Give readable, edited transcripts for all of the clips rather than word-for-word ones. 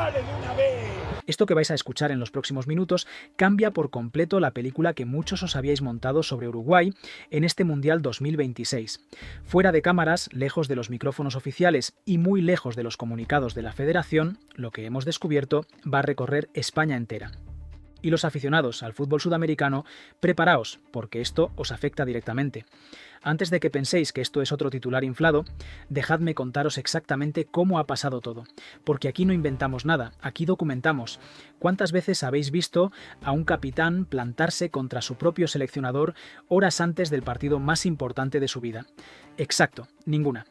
vale de una vez! Esto que vais a escuchar en los próximos minutos cambia por completo la película que muchos os habíais montado sobre Uruguay en este Mundial 2026. Fuera de cámaras, lejos de los micrófonos oficiales y muy lejos de los comunicados de la Federación, lo que hemos descubierto va a recorrer España entera. Y los aficionados al fútbol sudamericano, preparaos, porque esto os afecta directamente. Antes de que penséis que esto es otro titular inflado, dejadme contaros exactamente cómo ha pasado todo, porque aquí no inventamos nada, aquí documentamos. ¿Cuántas veces habéis visto a un capitán plantarse contra su propio seleccionador horas antes del partido más importante de su vida? Exacto, ninguna.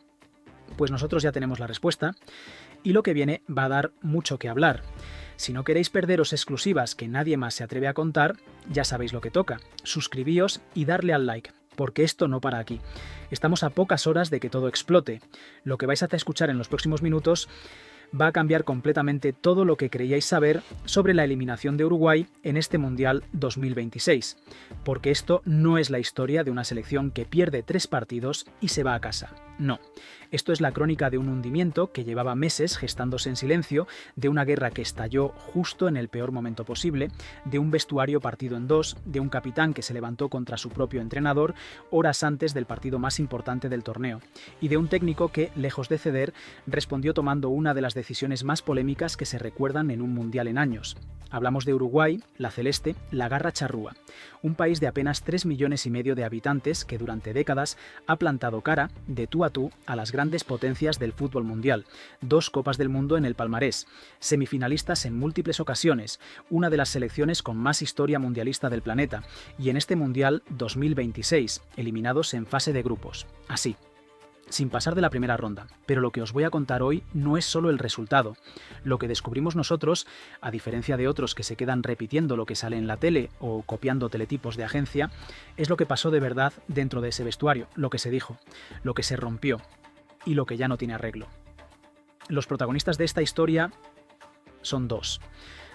Pues nosotros ya tenemos la respuesta, y lo que viene va a dar mucho que hablar. Si no queréis perderos exclusivas que nadie más se atreve a contar, ya sabéis lo que toca. Suscribíos y darle al like, porque esto no para aquí. Estamos a pocas horas de que todo explote. Lo que vais a escuchar en los próximos minutos va a cambiar completamente todo lo que creíais saber sobre la eliminación de Uruguay en este Mundial 2026. Porque esto no es la historia de una selección que pierde 3 partidos y se va a casa. No. Esto es la crónica de un hundimiento que llevaba meses gestándose en silencio, de una guerra que estalló justo en el peor momento posible, de un vestuario partido en dos, de un capitán que se levantó contra su propio entrenador horas antes del partido más importante del torneo, y de un técnico que, lejos de ceder, respondió tomando una de las decisiones más polémicas que se recuerdan en un mundial en años. Hablamos de Uruguay, la celeste, la garra charrúa, un país de apenas 3,5 millones de habitantes que durante décadas ha plantado cara, de tú a las grandes potencias del fútbol mundial, 2 Copas del Mundo en el palmarés, semifinalistas en múltiples ocasiones, una de las selecciones con más historia mundialista del planeta, y en este Mundial 2026, eliminados en fase de grupos. Así, sin pasar de la primera ronda. Pero lo que os voy a contar hoy no es solo el resultado. Lo que descubrimos nosotros, a diferencia de otros que se quedan repitiendo lo que sale en la tele o copiando teletipos de agencia, es lo que pasó de verdad dentro de ese vestuario, lo que se dijo, lo que se rompió y lo que ya no tiene arreglo. Los protagonistas de esta historia son dos.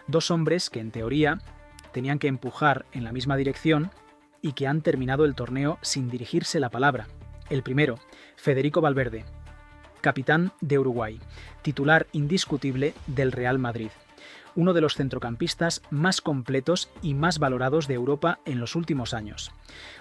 2 hombres que en teoría tenían que empujar en la misma dirección y que han terminado el torneo sin dirigirse la palabra. El primero, Federico Valverde, capitán de Uruguay, titular indiscutible del Real Madrid, uno de los centrocampistas más completos y más valorados de Europa en los últimos años.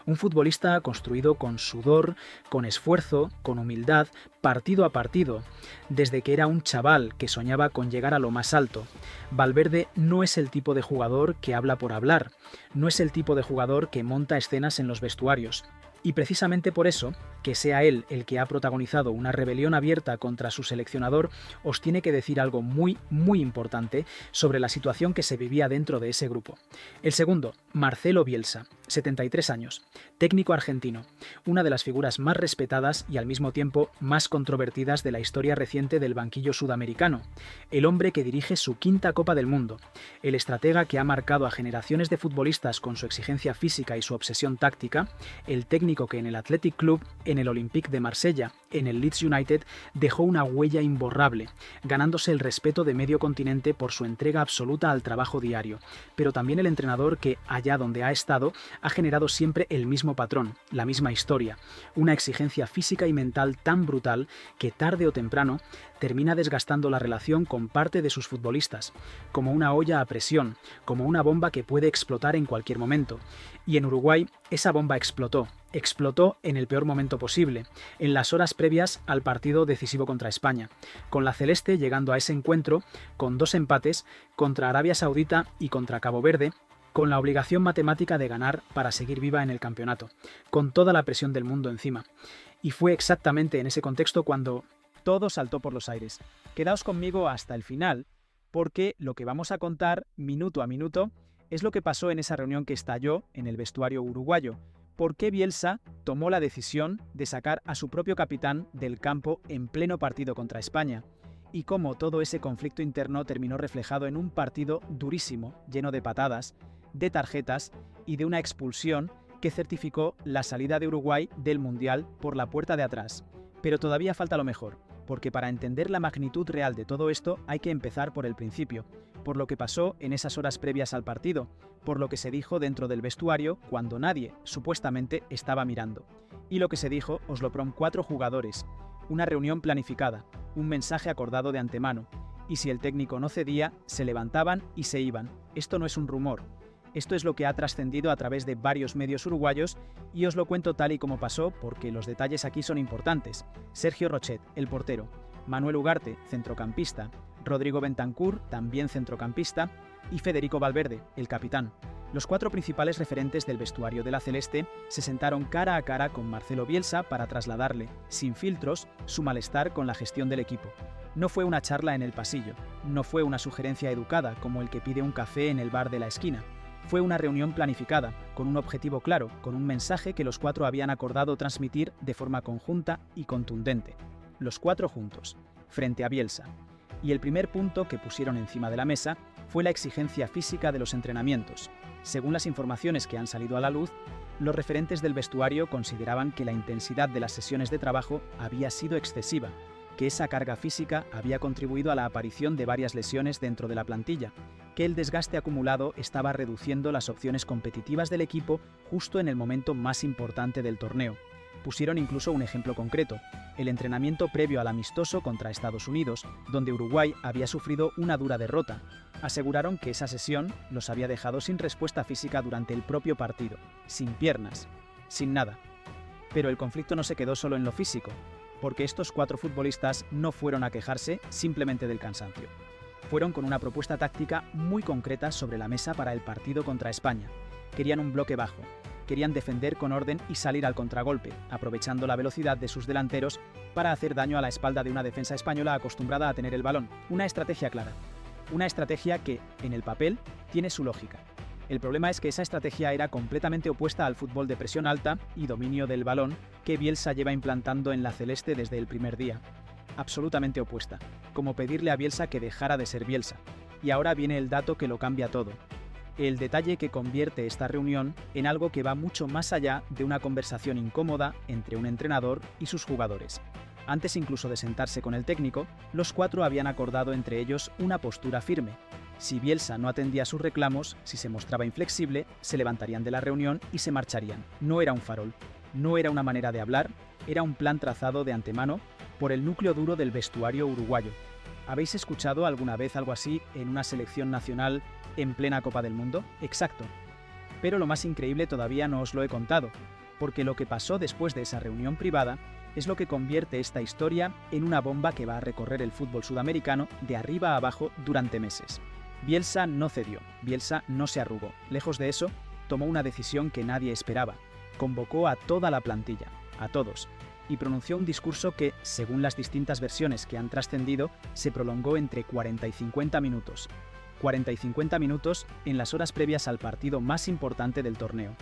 Un futbolista construido con sudor, con esfuerzo, con humildad, partido a partido, desde que era un chaval que soñaba con llegar a lo más alto. Valverde no es el tipo de jugador que habla por hablar, no es el tipo de jugador que monta escenas en los vestuarios. Y precisamente por eso, que sea él el que ha protagonizado una rebelión abierta contra su seleccionador, os tiene que decir algo muy, muy importante sobre la situación que se vivía dentro de ese grupo. El segundo, Marcelo Bielsa, 73 años, técnico argentino, una de las figuras más respetadas y al mismo tiempo más controvertidas de la historia reciente del banquillo sudamericano, el hombre que dirige su 5ª Copa del Mundo, el estratega que ha marcado a generaciones de futbolistas con su exigencia física y su obsesión táctica, el técnico que en el Athletic Club, en el Olympique de Marsella, en el Leeds United, dejó una huella imborrable, ganándose el respeto de medio continente por su entrega absoluta al trabajo diario, pero también el entrenador que, allá donde ha estado, ha generado siempre el mismo patrón, la misma historia, una exigencia física y mental tan brutal que tarde o temprano termina desgastando la relación con parte de sus futbolistas, como una olla a presión, como una bomba que puede explotar en cualquier momento. Y en Uruguay esa bomba explotó en el peor momento posible, en las horas previas al partido decisivo contra España, con la celeste llegando a ese encuentro con 2 empates contra Arabia Saudita y contra Cabo Verde, con la obligación matemática de ganar para seguir viva en el campeonato, con toda la presión del mundo encima. Y fue exactamente en ese contexto cuando todo saltó por los aires. Quedaos conmigo hasta el final, porque lo que vamos a contar minuto a minuto es lo que pasó en esa reunión que estalló en el vestuario uruguayo. ¿Por qué Bielsa tomó la decisión de sacar a su propio capitán del campo en pleno partido contra España? Y cómo todo ese conflicto interno terminó reflejado en un partido durísimo, lleno de patadas, de tarjetas y de una expulsión que certificó la salida de Uruguay del Mundial por la puerta de atrás. Pero todavía falta lo mejor, porque para entender la magnitud real de todo esto hay que empezar por el principio, por lo que pasó en esas horas previas al partido, por lo que se dijo dentro del vestuario cuando nadie, supuestamente, estaba mirando. Y lo que se dijo os lo prom 4 jugadores, una reunión planificada, un mensaje acordado de antemano, Y si el técnico no cedía, se levantaban y se iban. Esto no es un rumor. Esto es lo que ha trascendido a través de varios medios uruguayos y os lo cuento tal y como pasó porque los detalles aquí son importantes. Sergio Rochet, el portero, Manuel Ugarte, centrocampista, Rodrigo Bentancur, también centrocampista, y Federico Valverde, el capitán. Los 4 principales referentes del vestuario de la Celeste se sentaron cara a cara con Marcelo Bielsa para trasladarle, sin filtros, su malestar con la gestión del equipo. No fue una charla en el pasillo, no fue una sugerencia educada como el que pide un café en el bar de la esquina. Fue una reunión planificada, con un objetivo claro, con un mensaje que los 4 habían acordado transmitir de forma conjunta y contundente. Los 4 juntos, frente a Bielsa. Y el primer punto que pusieron encima de la mesa fue la exigencia física de los entrenamientos. Según las informaciones que han salido a la luz, los referentes del vestuario consideraban que la intensidad de las sesiones de trabajo había sido excesiva, que esa carga física había contribuido a la aparición de varias lesiones dentro de la plantilla, que el desgaste acumulado estaba reduciendo las opciones competitivas del equipo justo en el momento más importante del torneo. Pusieron incluso un ejemplo concreto, el entrenamiento previo al amistoso contra Estados Unidos, donde Uruguay había sufrido una dura derrota. Aseguraron que esa sesión los había dejado sin respuesta física durante el propio partido, sin piernas, sin nada. Pero el conflicto no se quedó solo en lo físico, porque estos 4 futbolistas no fueron a quejarse simplemente del cansancio. Fueron con una propuesta táctica muy concreta sobre la mesa para el partido contra España. Querían un bloque bajo, querían defender con orden y salir al contragolpe, aprovechando la velocidad de sus delanteros para hacer daño a la espalda de una defensa española acostumbrada a tener el balón. Una estrategia clara. Una estrategia que, en el papel, tiene su lógica. El problema es que esa estrategia era completamente opuesta al fútbol de presión alta y dominio del balón que Bielsa lleva implantando en la Celeste desde el primer día. Absolutamente opuesta, como pedirle a Bielsa que dejara de ser Bielsa. Y ahora viene el dato que lo cambia todo. El detalle que convierte esta reunión en algo que va mucho más allá de una conversación incómoda entre un entrenador y sus jugadores. Antes incluso de sentarse con el técnico, los 4 habían acordado entre ellos una postura firme. Si Bielsa no atendía sus reclamos, si se mostraba inflexible, se levantarían de la reunión y se marcharían. No era un farol, no era una manera de hablar, era un plan trazado de antemano por el núcleo duro del vestuario uruguayo. ¿Habéis escuchado alguna vez algo así en una selección nacional en plena Copa del Mundo? Exacto. Pero lo más increíble todavía no os lo he contado, porque lo que pasó después de esa reunión privada es lo que convierte esta historia en una bomba que va a recorrer el fútbol sudamericano de arriba a abajo durante meses. Bielsa no cedió, Bielsa no se arrugó. Lejos de eso, tomó una decisión que nadie esperaba. Convocó a toda la plantilla, a todos, y pronunció un discurso que, según las distintas versiones que han trascendido, se prolongó entre 40 y 50 minutos. 40 y 50 minutos en las horas previas al partido más importante del torneo.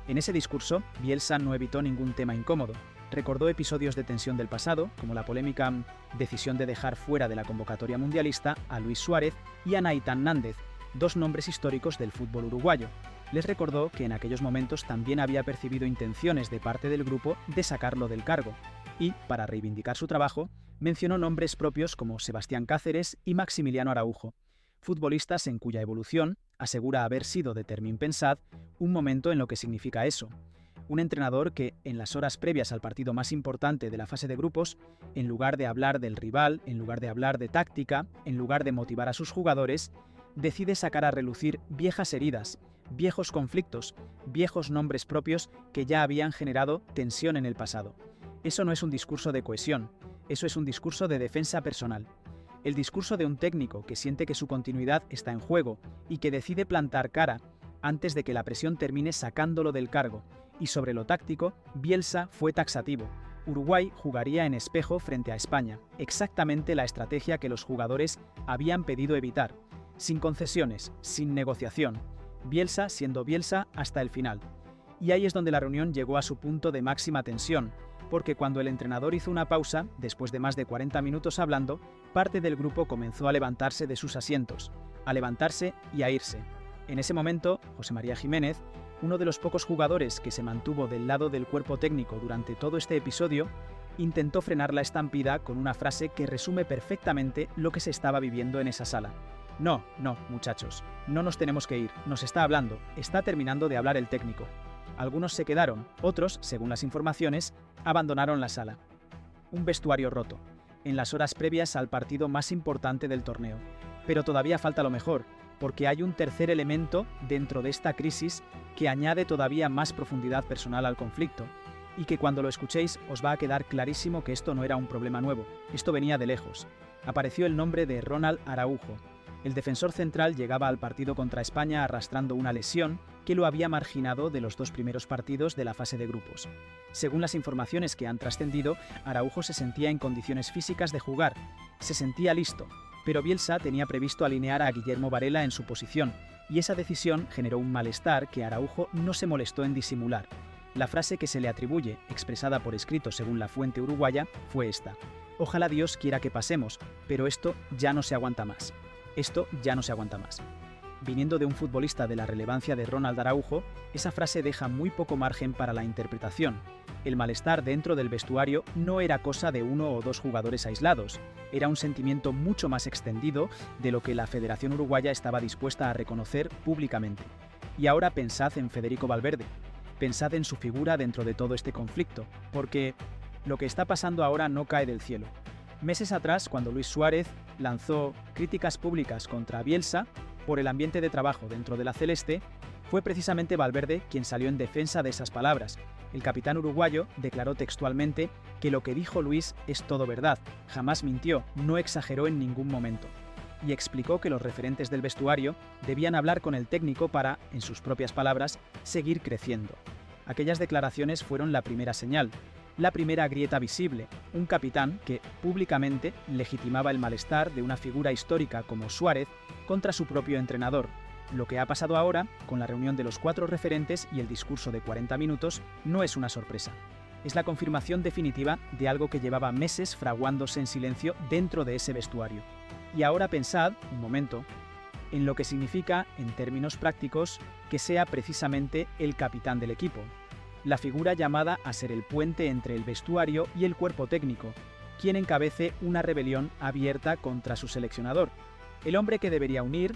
En ese discurso, Bielsa no evitó ningún tema incómodo. Recordó episodios de tensión del pasado, como la polémica decisión de dejar fuera de la convocatoria mundialista a Luis Suárez y a Naitán Nández, 2 nombres históricos del fútbol uruguayo. Les recordó que en aquellos momentos también había percibido intenciones de parte del grupo de sacarlo del cargo, y, para reivindicar su trabajo, mencionó nombres propios como Sebastián Cáceres y Maximiliano Araujo, futbolistas en cuya evolución asegura haber sido de Termin Pensad un momento en lo que significa eso. Un entrenador que, en las horas previas al partido más importante de la fase de grupos, en lugar de hablar del rival, en lugar de hablar de táctica, en lugar de motivar a sus jugadores, decide sacar a relucir viejas heridas, viejos conflictos, viejos nombres propios que ya habían generado tensión en el pasado. Eso no es un discurso de cohesión, eso es un discurso de defensa personal. El discurso de un técnico que siente que su continuidad está en juego y que decide plantar cara antes de que la presión termine sacándolo del cargo. Y sobre lo táctico, Bielsa fue taxativo. Uruguay jugaría en espejo frente a España, exactamente la estrategia que los jugadores habían pedido evitar, sin concesiones, sin negociación. Bielsa siendo Bielsa hasta el final. Y ahí es donde la reunión llegó a su punto de máxima tensión, porque cuando el entrenador hizo una pausa, después de más de 40 minutos hablando, parte del grupo comenzó a levantarse de sus asientos, a levantarse y a irse. En ese momento, José María Jiménez, uno de los pocos jugadores que se mantuvo del lado del cuerpo técnico durante todo este episodio, intentó frenar la estampida con una frase que resume perfectamente lo que se estaba viviendo en esa sala. No, muchachos, no nos tenemos que ir, nos está hablando, está terminando de hablar el técnico. Algunos se quedaron, otros, según las informaciones, abandonaron la sala. Un vestuario roto. en las horas previas al partido más importante del torneo. Pero todavía falta lo mejor, porque hay un tercer elemento dentro de esta crisis que añade todavía más profundidad personal al conflicto, y que cuando lo escuchéis os va a quedar clarísimo que esto no era un problema nuevo, esto venía de lejos. Apareció el nombre de Ronald Araujo. El defensor central llegaba al partido contra España arrastrando una lesión que lo había marginado de los 2 primeros partidos de la fase de grupos. Según las informaciones que han trascendido, Araujo se sentía en condiciones físicas de jugar, se sentía listo, pero Bielsa tenía previsto alinear a Guillermo Varela en su posición, y esa decisión generó un malestar que Araujo no se molestó en disimular. La frase que se le atribuye, expresada por escrito según la fuente uruguaya, fue esta: «Ojalá Dios quiera que pasemos, pero esto ya no se aguanta más». Esto ya no se aguanta más. Viniendo de un futbolista de la relevancia de Ronald Araujo, esa frase deja muy poco margen para la interpretación. El malestar dentro del vestuario no era cosa de 1 o 2 jugadores aislados, era un sentimiento mucho más extendido de lo que la Federación Uruguaya estaba dispuesta a reconocer públicamente. Y ahora pensad en Federico Valverde, pensad en su figura dentro de todo este conflicto, porque lo que está pasando ahora no cae del cielo. Meses atrás, cuando Luis Suárez lanzó críticas públicas contra Bielsa por el ambiente de trabajo dentro de la Celeste, fue precisamente Valverde quien salió en defensa de esas palabras. El capitán uruguayo declaró textualmente que lo que dijo Luis es todo verdad, jamás mintió, no exageró en ningún momento. Y explicó que los referentes del vestuario debían hablar con el técnico para, en sus propias palabras, seguir creciendo. Aquellas declaraciones fueron la primera señal, la primera grieta visible, un capitán que, públicamente, legitimaba el malestar de una figura histórica como Suárez contra su propio entrenador. Lo que ha pasado ahora, con la reunión de los 4 referentes y el discurso de 40 minutos, no es una sorpresa. Es la confirmación definitiva de algo que llevaba meses fraguándose en silencio dentro de ese vestuario. Y ahora pensad, un momento, en lo que significa, en términos prácticos, que sea precisamente el capitán del equipo. La figura llamada a ser el puente entre el vestuario y el cuerpo técnico, quien encabece una rebelión abierta contra su seleccionador. El hombre que debería unir,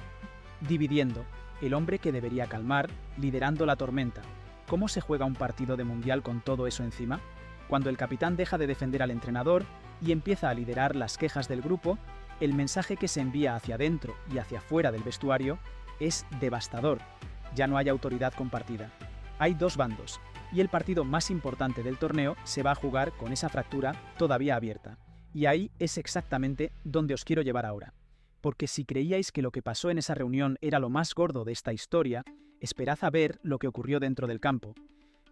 dividiendo. El hombre que debería calmar, liderando la tormenta. ¿Cómo se juega un partido de mundial con todo eso encima? Cuando el capitán deja de defender al entrenador y empieza a liderar las quejas del grupo, el mensaje que se envía hacia adentro y hacia afuera del vestuario es devastador. Ya no hay autoridad compartida. Hay 2 bandos. Y el partido más importante del torneo se va a jugar con esa fractura todavía abierta. Y ahí es exactamente donde os quiero llevar ahora. Porque si creíais que lo que pasó en esa reunión era lo más gordo de esta historia, esperad a ver lo que ocurrió dentro del campo.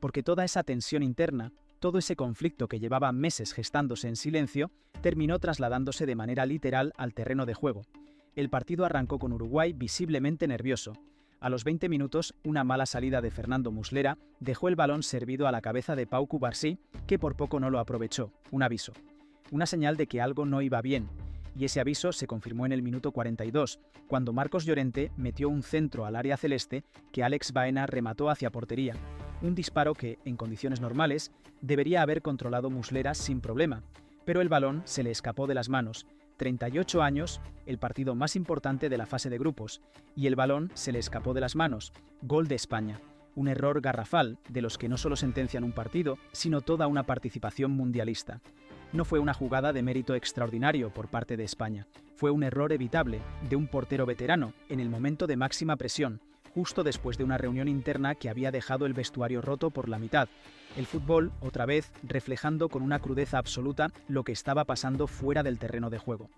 Porque toda esa tensión interna, todo ese conflicto que llevaba meses gestándose en silencio, terminó trasladándose de manera literal al terreno de juego. El partido arrancó con Uruguay visiblemente nervioso. A los 20 minutos, una mala salida de Fernando Muslera dejó el balón servido a la cabeza de Pau Cubarsí, que por poco no lo aprovechó. Un aviso. Una señal de que algo no iba bien. Y ese aviso se confirmó en el minuto 42, cuando Marcos Llorente metió un centro al área celeste que Alex Baena remató hacia portería. Un disparo que, en condiciones normales, debería haber controlado Muslera sin problema. Pero el balón se le escapó de las manos. 38 años, el partido más importante de la fase de grupos, y el balón se le escapó de las manos. Gol de España. Un error garrafal de los que no solo sentencian un partido, sino toda una participación mundialista. No fue una jugada de mérito extraordinario por parte de España. Fue un error evitable de un portero veterano en el momento de máxima presión, justo después de una reunión interna que había dejado el vestuario roto por la mitad. El fútbol, otra vez, reflejando con una crudeza absoluta lo que estaba pasando fuera del terreno de juego.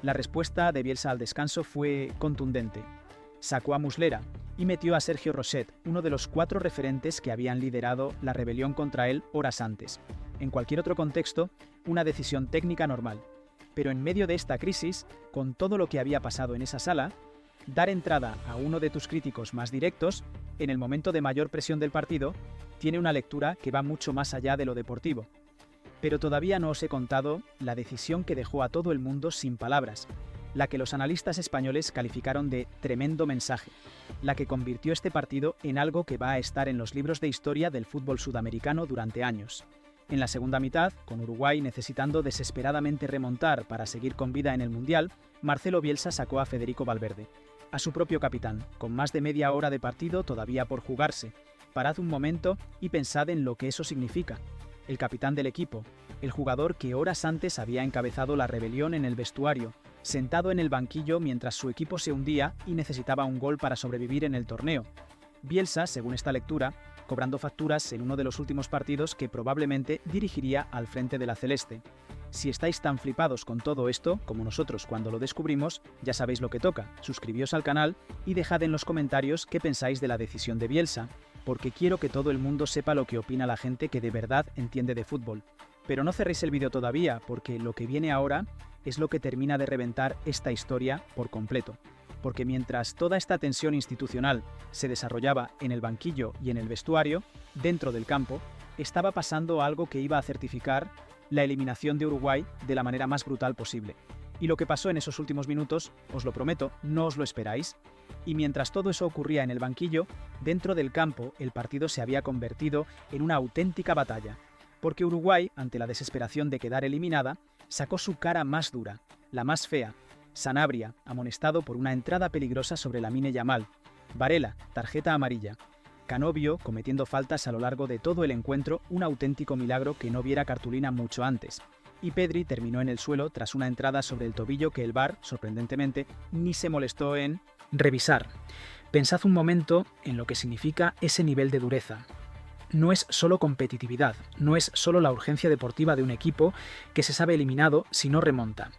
La respuesta de Bielsa al descanso fue contundente. Sacó a Muslera y metió a Sergio Roset, uno de los 4 referentes que habían liderado la rebelión contra él horas antes. En cualquier otro contexto, una decisión técnica normal. Pero en medio de esta crisis, con todo lo que había pasado en esa sala, dar entrada a uno de tus críticos más directos, en el momento de mayor presión del partido, tiene una lectura que va mucho más allá de lo deportivo. Pero todavía no os he contado la decisión que dejó a todo el mundo sin palabras, la que los analistas españoles calificaron de tremendo mensaje, la que convirtió este partido en algo que va a estar en los libros de historia del fútbol sudamericano durante años. En la segunda mitad, con Uruguay necesitando desesperadamente remontar para seguir con vida en el Mundial, Marcelo Bielsa sacó a Federico Valverde, a su propio capitán, con más de media hora de partido todavía por jugarse. Parad un momento y pensad en lo que eso significa. El capitán del equipo, el jugador que horas antes había encabezado la rebelión en el vestuario, sentado en el banquillo mientras su equipo se hundía y necesitaba un gol para sobrevivir en el torneo. Bielsa, según esta lectura, cobrando facturas en uno de los últimos partidos que probablemente dirigiría al frente de la celeste. Si estáis tan flipados con todo esto, como nosotros cuando lo descubrimos, ya sabéis lo que toca. Suscribíos al canal y dejad en los comentarios qué pensáis de la decisión de Bielsa, porque quiero que todo el mundo sepa lo que opina la gente que de verdad entiende de fútbol. Pero no cerréis el vídeo todavía, porque lo que viene ahora es lo que termina de reventar esta historia por completo. Porque mientras toda esta tensión institucional se desarrollaba en el banquillo y en el vestuario, dentro del campo, estaba pasando algo que iba a certificar la eliminación de Uruguay de la manera más brutal posible. Y lo que pasó en esos últimos minutos, os lo prometo, no os lo esperáis. Y mientras todo eso ocurría en el banquillo, dentro del campo el partido se había convertido en una auténtica batalla. Porque Uruguay, ante la desesperación de quedar eliminada, sacó su cara más dura, la más fea. Sanabria, amonestado por una entrada peligrosa sobre Lamine Yamal. Varela, tarjeta amarilla. Canovio, cometiendo faltas a lo largo de todo el encuentro, un auténtico milagro que no viera cartulina mucho antes. Y Pedri terminó en el suelo tras una entrada sobre el tobillo que el VAR, sorprendentemente, ni se molestó en revisar. Pensad un momento en lo que significa ese nivel de dureza. No es solo competitividad, no es solo la urgencia deportiva de un equipo que se sabe eliminado si no remonta.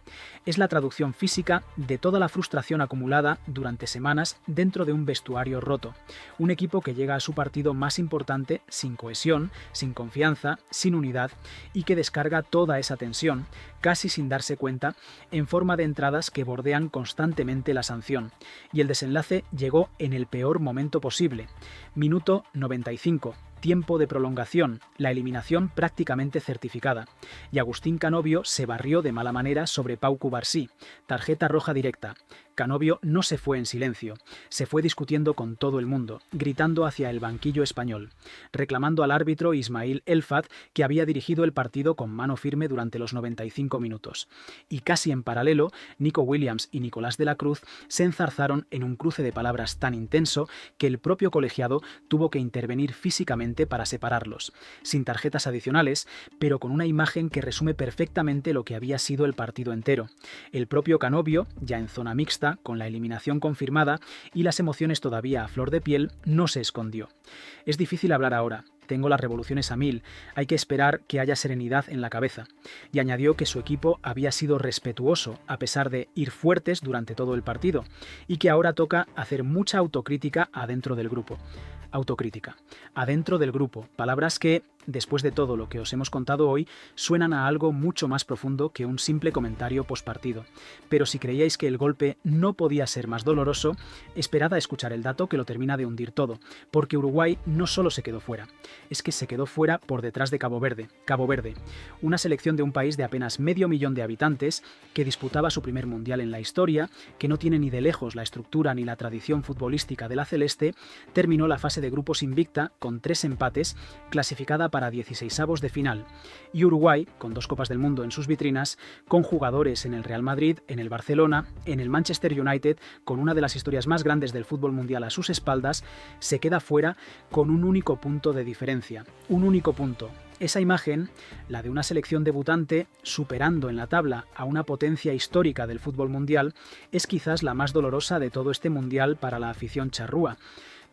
Es la traducción física de toda la frustración acumulada durante semanas dentro de un vestuario roto. Un equipo que llega a su partido más importante sin cohesión, sin confianza, sin unidad y que descarga toda esa tensión, casi sin darse cuenta, en forma de entradas que bordean constantemente la sanción. Y el desenlace llegó en el peor momento posible. Minuto 95. Tiempo de prolongación, la eliminación prácticamente certificada. Y Agustín Canovio se barrió de mala manera sobre Pau Cubarsí, tarjeta roja directa. Canovio no se fue en silencio, se fue discutiendo con todo el mundo, gritando hacia el banquillo español, reclamando al árbitro Ismail Elfat, que había dirigido el partido con mano firme durante los 95 minutos. Y casi en paralelo, Nico Williams y Nicolás de la Cruz se enzarzaron en un cruce de palabras tan intenso que el propio colegiado tuvo que intervenir físicamente para separarlos, sin tarjetas adicionales, pero con una imagen que resume perfectamente lo que había sido el partido entero. El propio Canovio, ya en zona mixta, con la eliminación confirmada y las emociones todavía a flor de piel, no se escondió. Es difícil hablar ahora, tengo las revoluciones a 1000, hay que esperar que haya serenidad en la cabeza. Y añadió que su equipo había sido respetuoso a pesar de ir fuertes durante todo el partido y que ahora toca hacer mucha autocrítica adentro del grupo. Autocrítica. Adentro del grupo, palabras que, después de todo lo que os hemos contado hoy, suenan a algo mucho más profundo que un simple comentario postpartido. Pero si creíais que el golpe no podía ser más doloroso, esperad a escuchar el dato que lo termina de hundir todo, porque Uruguay no solo se quedó fuera, es que se quedó fuera por detrás de Cabo Verde. Cabo Verde, una selección de un país de apenas 500.000 de habitantes, que disputaba su primer mundial en la historia, que no tiene ni de lejos la estructura ni la tradición futbolística de la celeste, terminó la fase de grupos invicta con 3 empates, clasificada para 16avos de final. Y Uruguay, con 2 Copas del Mundo en sus vitrinas, con jugadores en el Real Madrid, en el Barcelona, en el Manchester United, con una de las historias más grandes del fútbol mundial a sus espaldas, se queda fuera con un único punto de diferencia. Un único punto. Esa imagen, la de una selección debutante superando en la tabla a una potencia histórica del fútbol mundial, es quizás la más dolorosa de todo este mundial para la afición charrúa.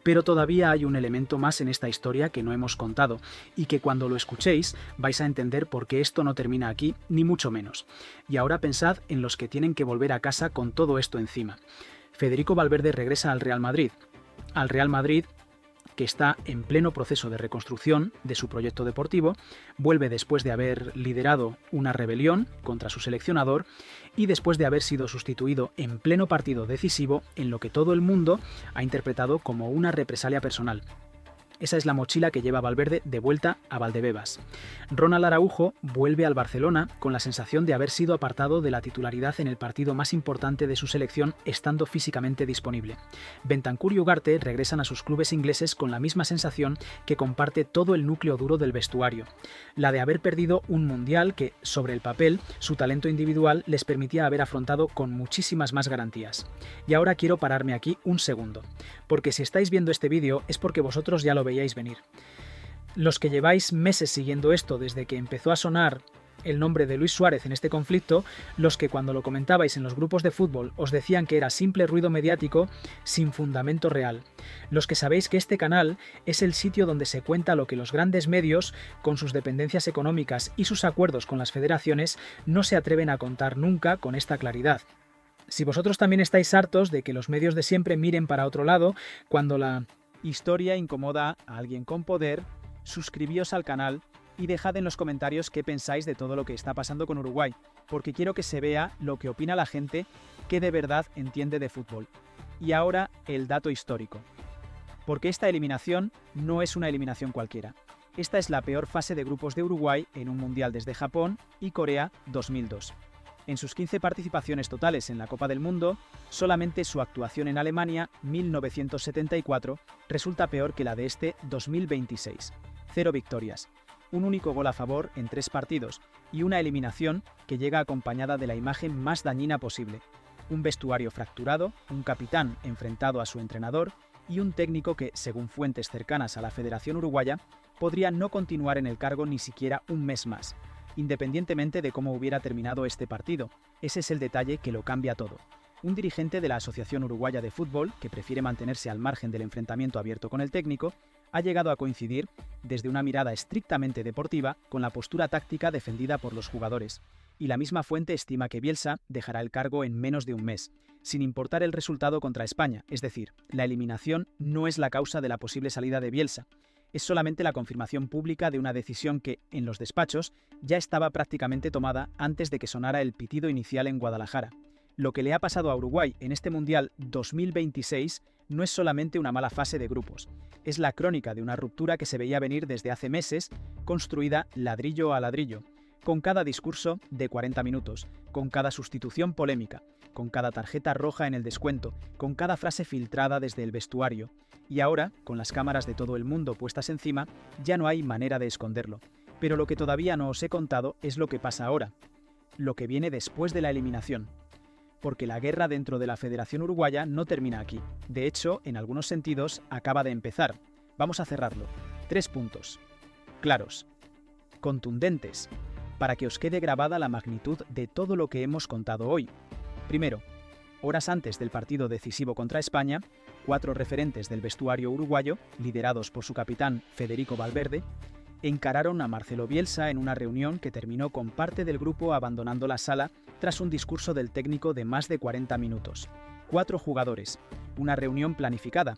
Pero todavía hay un elemento más en esta historia que no hemos contado, y que cuando lo escuchéis vais a entender por qué esto no termina aquí, ni mucho menos. Y ahora pensad en los que tienen que volver a casa con todo esto encima. Federico Valverde regresa al Real Madrid. Al Real Madrid, que está en pleno proceso de reconstrucción de su proyecto deportivo, vuelve después de haber liderado una rebelión contra su seleccionador y después de haber sido sustituido en pleno partido decisivo en lo que todo el mundo ha interpretado como una represalia personal. Esa es la mochila que lleva Valverde de vuelta a Valdebebas. Ronald Araujo vuelve al Barcelona con la sensación de haber sido apartado de la titularidad en el partido más importante de su selección estando físicamente disponible. Bentancur y Ugarte regresan a sus clubes ingleses con la misma sensación que comparte todo el núcleo duro del vestuario, la de haber perdido un mundial que, sobre el papel, su talento individual les permitía haber afrontado con muchísimas más garantías. Y ahora quiero pararme aquí un segundo, porque si estáis viendo este vídeo es porque vosotros ya lo veíais venir. Los que lleváis meses siguiendo esto desde que empezó a sonar el nombre de Luis Suárez en este conflicto, los que cuando lo comentabais en los grupos de fútbol os decían que era simple ruido mediático sin fundamento real, los que sabéis que este canal es el sitio donde se cuenta lo que los grandes medios, con sus dependencias económicas y sus acuerdos con las federaciones, no se atreven a contar nunca con esta claridad. Si vosotros también estáis hartos de que los medios de siempre miren para otro lado, cuando la historia incomoda a alguien con poder, suscribíos al canal y dejad en los comentarios qué pensáis de todo lo que está pasando con Uruguay, porque quiero que se vea lo que opina la gente que de verdad entiende de fútbol. Y ahora el dato histórico. Porque esta eliminación no es una eliminación cualquiera. Esta es la peor fase de grupos de Uruguay en un mundial desde Japón y Corea 2002. En sus 15 participaciones totales en la Copa del Mundo, solamente su actuación en Alemania 1974 resulta peor que la de este 2026. 0 victorias, un único gol a favor en 3 partidos y una eliminación que llega acompañada de la imagen más dañina posible. Un vestuario fracturado, un capitán enfrentado a su entrenador y un técnico que, según fuentes cercanas a la Federación Uruguaya, podría no continuar en el cargo ni siquiera un mes más, independientemente de cómo hubiera terminado este partido. Ese es el detalle que lo cambia todo. Un dirigente de la Asociación Uruguaya de Fútbol, que prefiere mantenerse al margen del enfrentamiento abierto con el técnico, ha llegado a coincidir, desde una mirada estrictamente deportiva, con la postura táctica defendida por los jugadores. Y la misma fuente estima que Bielsa dejará el cargo en menos de un mes, sin importar el resultado contra España, es decir, la eliminación no es la causa de la posible salida de Bielsa, es solamente la confirmación pública de una decisión que, en los despachos, ya estaba prácticamente tomada antes de que sonara el pitido inicial en Guadalajara. Lo que le ha pasado a Uruguay en este Mundial 2026 no es solamente una mala fase de grupos, es la crónica de una ruptura que se veía venir desde hace meses, construida ladrillo a ladrillo, con cada discurso de 40 minutos, con cada sustitución polémica, con cada tarjeta roja en el descuento, con cada frase filtrada desde el vestuario. Y ahora, con las cámaras de todo el mundo puestas encima, ya no hay manera de esconderlo. Pero lo que todavía no os he contado es lo que pasa ahora, lo que viene después de la eliminación. Porque la guerra dentro de la Federación Uruguaya no termina aquí. De hecho, en algunos sentidos, acaba de empezar. Vamos a cerrarlo. 3 puntos. Claros. Contundentes. Para que os quede grabada la magnitud de todo lo que hemos contado hoy. Primero, horas antes del partido decisivo contra España, 4 referentes del vestuario uruguayo, liderados por su capitán Federico Valverde, encararon a Marcelo Bielsa en una reunión que terminó con parte del grupo abandonando la sala tras un discurso del técnico de más de 40 minutos. 4 jugadores, una reunión planificada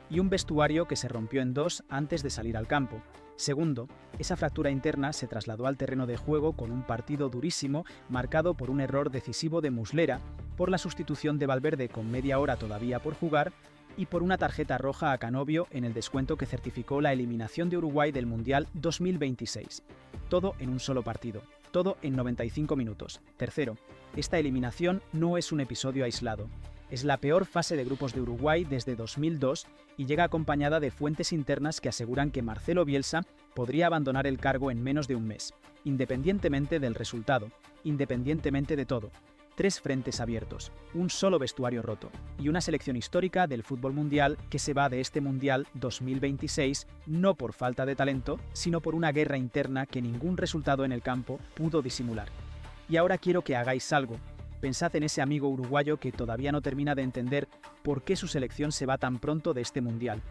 y un vestuario que se rompió en 2 antes de salir al campo. Segundo, esa fractura interna se trasladó al terreno de juego con un partido durísimo marcado por un error decisivo de Muslera, por la sustitución de Valverde con media hora todavía por jugar y por una tarjeta roja a Canovio en el descuento que certificó la eliminación de Uruguay del Mundial 2026. Todo en un solo partido, todo en 95 minutos. Tercero, esta eliminación no es un episodio aislado. Es la peor fase de grupos de Uruguay desde 2002 y llega acompañada de fuentes internas que aseguran que Marcelo Bielsa podría abandonar el cargo en menos de un mes, independientemente del resultado, independientemente de todo. 3 frentes abiertos, un solo vestuario roto y una selección histórica del fútbol mundial que se va de este Mundial 2026 no por falta de talento, sino por una guerra interna que ningún resultado en el campo pudo disimular. Y ahora quiero que hagáis algo. Pensad en ese amigo uruguayo que todavía no termina de entender por qué su selección se va tan pronto de este Mundial.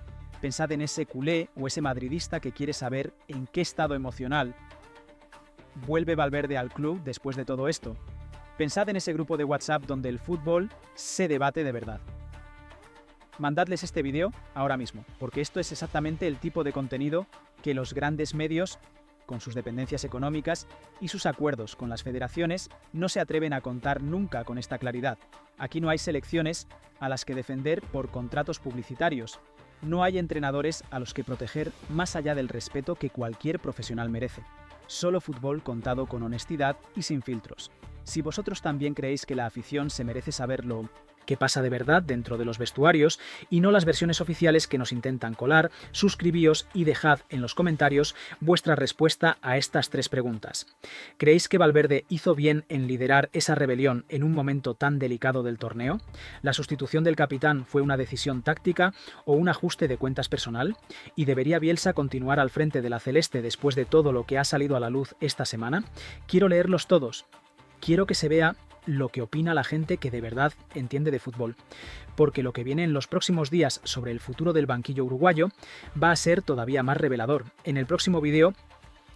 Pensad en ese culé o ese madridista que quiere saber en qué estado emocional vuelve Valverde al club después de todo esto. Pensad en ese grupo de WhatsApp donde el fútbol se debate de verdad. Mandadles este vídeo ahora mismo, porque esto es exactamente el tipo de contenido que los grandes medios, con sus dependencias económicas y sus acuerdos con las federaciones, no se atreven a contar nunca con esta claridad. Aquí no hay selecciones a las que defender por contratos publicitarios. No hay entrenadores a los que proteger más allá del respeto que cualquier profesional merece. Solo fútbol contado con honestidad y sin filtros. Si vosotros también creéis que la afición se merece saber lo qué pasa de verdad dentro de los vestuarios y no las versiones oficiales que nos intentan colar. Suscribíos y dejad en los comentarios vuestra respuesta a estas 3 preguntas. ¿Creéis que Valverde hizo bien en liderar esa rebelión en un momento tan delicado del torneo? ¿La sustitución del capitán fue una decisión táctica o un ajuste de cuentas personal? ¿Y debería Bielsa continuar al frente de la celeste después de todo lo que ha salido a la luz esta semana? Quiero leerlos todos. Quiero que se vea lo que opina la gente que de verdad entiende de fútbol, porque lo que viene en los próximos días sobre el futuro del banquillo uruguayo va a ser todavía más revelador. En el próximo vídeo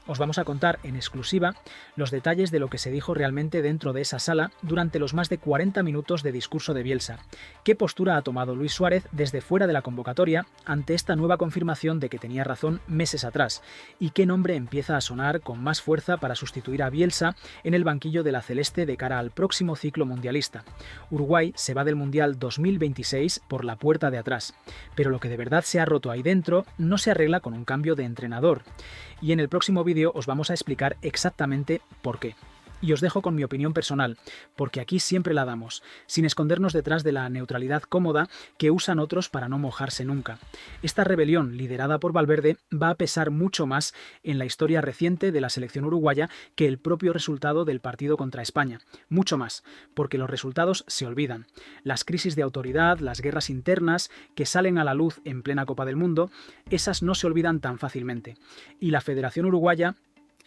os vamos a contar en exclusiva los detalles de lo que se dijo realmente dentro de esa sala durante los más de 40 minutos de discurso de Bielsa. ¿Qué postura ha tomado Luis Suárez desde fuera de la convocatoria ante esta nueva confirmación de que tenía razón meses atrás? ¿Y qué nombre empieza a sonar con más fuerza para sustituir a Bielsa en el banquillo de la celeste de cara al próximo ciclo mundialista? Uruguay se va del Mundial 2026 por la puerta de atrás, pero lo que de verdad se ha roto ahí dentro no se arregla con un cambio de entrenador. Y en el próximo vídeo os vamos a explicar exactamente por qué. Y os dejo con mi opinión personal, porque aquí siempre la damos, sin escondernos detrás de la neutralidad cómoda que usan otros para no mojarse nunca. Esta rebelión, liderada por Valverde, va a pesar mucho más en la historia reciente de la selección uruguaya que el propio resultado del partido contra España. Mucho más, porque los resultados se olvidan. Las crisis de autoridad, las guerras internas que salen a la luz en plena Copa del Mundo, esas no se olvidan tan fácilmente. Y la Federación Uruguaya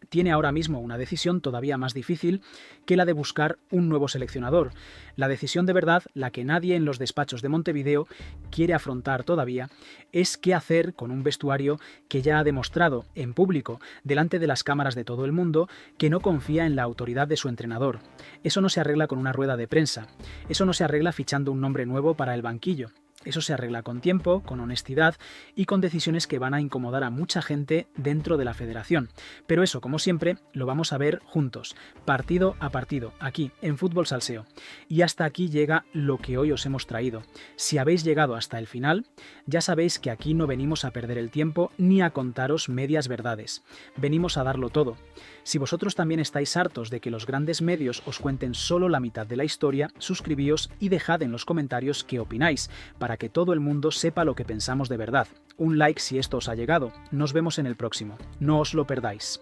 tiene ahora mismo una decisión todavía más difícil que la de buscar un nuevo seleccionador. La decisión de verdad, la que nadie en los despachos de Montevideo quiere afrontar todavía, es qué hacer con un vestuario que ya ha demostrado en público, delante de las cámaras de todo el mundo, que no confía en la autoridad de su entrenador. Eso no se arregla con una rueda de prensa. Eso no se arregla fichando un nombre nuevo para el banquillo. Eso se arregla con tiempo, con honestidad y con decisiones que van a incomodar a mucha gente dentro de la federación. Pero eso, como siempre, lo vamos a ver juntos, partido a partido, aquí, en Fútbol Salseo. Y hasta aquí llega lo que hoy os hemos traído. Si habéis llegado hasta el final, ya sabéis que aquí no venimos a perder el tiempo ni a contaros medias verdades. Venimos a darlo todo. Si vosotros también estáis hartos de que los grandes medios os cuenten solo la mitad de la historia, suscribíos y dejad en los comentarios qué opináis, para que todo el mundo sepa lo que pensamos de verdad. Un like si esto os ha llegado. Nos vemos en el próximo. No os lo perdáis.